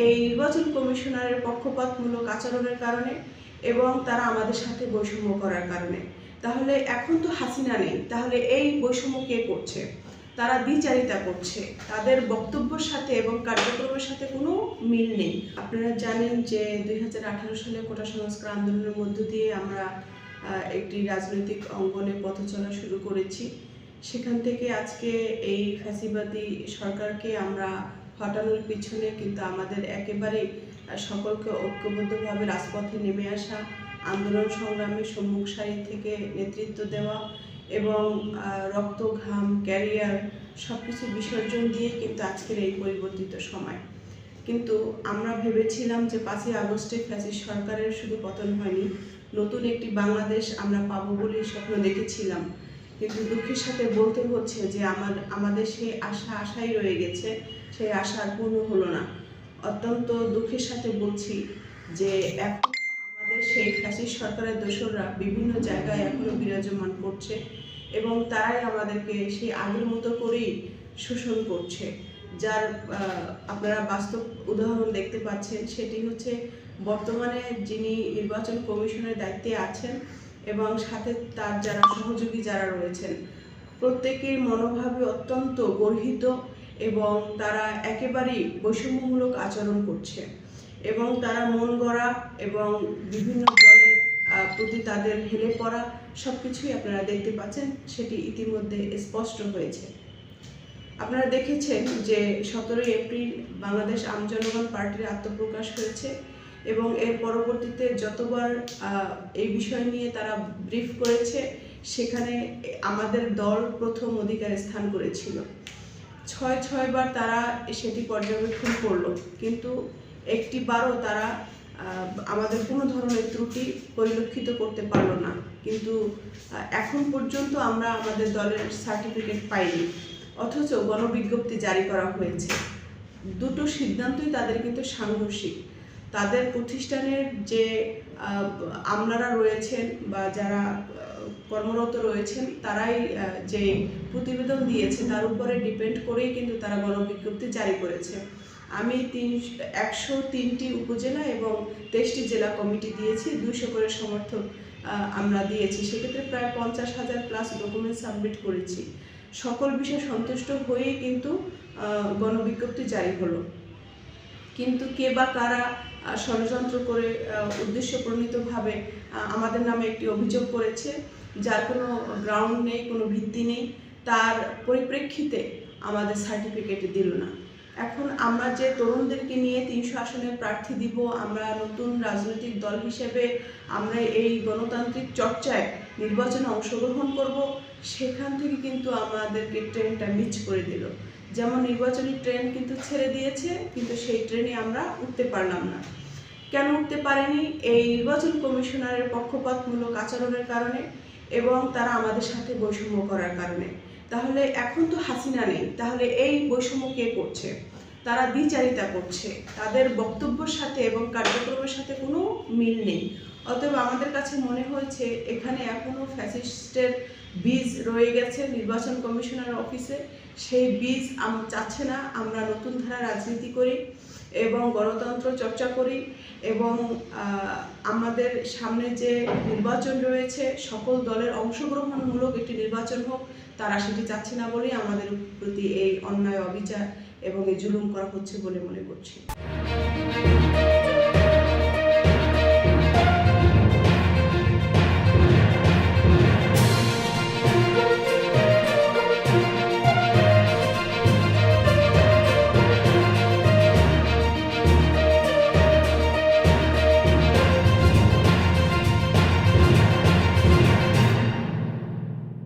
এই নির্বাচন কমিশনারের পক্ষপাতমূলক আচরণের কারণে এবং তারা আমাদের সাথে বৈষম্য করার কারণে। তাহলে এখন তো হাসিনা নেই, তাহলে এই বৈষম্য কে করছে? তারা দ্বিচারিতা করছে, তাদের বক্তব্যের সাথে এবং কার্যক্রমের সাথে কোনো মিল নেই। আপনারা জানেন যে 2018 সালে কোটা সংস্কার আন্দোলনের মধ্য দিয়ে আমরা একটি রাজনৈতিক অঙ্গনে পথ চলা শুরু করেছি। সেখান থেকে আজকে এই ফ্যাসিবাদী সরকারকে আমরা হটানোর পিছনে কিন্তু আমাদের একেবারেই সকলকে ঐক্যবদ্ধভাবে রাজপথে নেমে আসা, আন্দোলন সংগ্রামের সম্মুখ সারি থেকে নেতৃত্ব দেওয়া এবং রক্ত, ঘাম, ক্যারিয়ার সব কিছু বিসর্জন দিয়ে কিন্তু আজকের এই পরিবর্তিত সময়। কিন্তু আমরা ভেবেছিলাম যে 5ই আগস্টে ফ্যাসিস্ট সরকারের শুধু পতন হয়নি, নতুন একটি বাংলাদেশ আমরা পাবো বলে স্বপ্ন দেখেছিলাম। কিন্তু দুঃখের সাথে বলতে হচ্ছে যে আমাদের সেই আশাই রয়ে গেছে, সেই আশা আর পূর্ণ হলো না। অত্যন্ত দুঃখের সাথে বলছি যে এখন আমাদের সেই ফ্যাসিস্ট সরকারের দোসররা বিভিন্ন জায়গায় এখনো বিরাজমান করছে এবং তারাই আমাদেরকে সেই আগের মতো করেই শোষণ করছে। যার আপনারা বাস্তব উদাহরণ দেখতে পাচ্ছেন, সেটি হচ্ছে বর্তমানে যিনি নির্বাচন কমিশনের দায়িত্বে আছেন এবং সাথে তার যারা সহযোগী যারা রয়েছেন, প্রত্যেকের মনোভাবে অত্যন্ত গর্হিত এবং তারা একেবারেই বৈষম্যমূলক আচরণ করছে এবং তারা মন গড়া এবং বিভিন্ন দলের প্রতি তাদের হেলে পড়া সব কিছুই আপনারা দেখতে পাচ্ছেন। সেটি ইতিমধ্যে স্পষ্ট হয়েছে। আপনারা দেখেছেন যে 17 এপ্রিল বাংলাদেশ আম জনগণ পার্টির আত্মপ্রকাশ হয়েছে এবং এর পরবর্তীতে যতবার এই বিষয় নিয়ে তারা ব্রিফ করেছে, সেখানে আমাদের দল প্রথম অধিকার স্থান করেছিল। 6বার তারা সেটি পর্যবেক্ষণ করলো, কিন্তু একটি বারও তারা আমাদের কোনো ধরনের ত্রুটি পরিলক্ষিত করতে পারলো না। কিন্তু এখন পর্যন্ত আমরা আমাদের দলের সার্টিফিকেট পাইনি, অথচ গণবিজ্ঞপ্তি জারি করা হয়েছে। দুটো সিদ্ধান্তই তাদের কিন্তু সাংঘর্ষিক। তাদের প্রতিষ্ঠানের যে আমলারা রয়েছেন বা যারা কর্মরত রয়েছেন, তারাই যে প্রতিবেদন দিয়েছে তার উপরে ডিপেন্ড করেই কিন্তু তারা গণবিজ্ঞপ্তি জারি করেছে। আমি 103টি উপজেলা এবং 23টি জেলা কমিটি দিয়েছি, 200 করে সমর্থক আমরা দিয়েছি। সেক্ষেত্রে প্রায় 50,000+ ডকুমেন্ট সাবমিট করেছি। সকল বিষয়ে সন্তুষ্ট হয়েই কিন্তু গণবিজ্ঞপ্তি জারি হলো। কিন্তু কে বা কারা ষড়যন্ত্র করে উদ্দেশ্যপ্রণীতভাবে আমাদের নামে একটি অভিযোগ করেছে, যার কোনো গ্রাউন্ড নেই, কোনো ভিত্তি নেই, তার পরিপ্রেক্ষিতে আমাদের সার্টিফিকেট দিল না। এখন আমরা যে তরুণদেরকে নিয়ে 300 আসনের প্রার্থী দিব, আমরা নতুন রাজনৈতিক দল হিসেবে আমরা এই গণতান্ত্রিক চর্চায় নির্বাচনে অংশগ্রহণ করব, সেখান থেকে কিন্তু আমাদেরকে ট্রেনটা মিস করে দিল। যেমন নির্বাচনী ট্রেন কিন্তু ছেড়ে দিয়েছে, কিন্তু সেই ট্রেনে আমরা উঠতে পারলাম না। কেন উঠতে পারেনি? এই নির্বাচন কমিশনারের পক্ষপাতমূলক আচরণের কারণে এবং তারা আমাদের সাথে বৈষম্য করার কারণে। তাহলে এখন তো হাসিনা নেই, তাহলে এই বৈষম্য কে করছে? তারা দ্বিচারিতা করছে, তাদের বক্তব্যের সাথে এবং কার্যক্রমের সাথে কোনো মিল নেই। অতএব আমাদের কাছে মনে হয়েছে এখানে এখনও ফ্যাসিস্টের বীজ রয়ে গেছে নির্বাচন কমিশনার অফিসে। সেই বীজ চাচ্ছে না আমরা নতুন ধারা রাজনীতি করি এবং গণতন্ত্র চর্চা করি এবং আমাদের সামনে যে নির্বাচন রয়েছে সকল দলের অংশগ্রহণমূলক একটি নির্বাচন হোক, তারা সেটি চাচ্ছে না বলেই আমাদের প্রতি এই অন্যায়, অবিচার এবং এই জুলুম করা হচ্ছে বলে মনে করছি।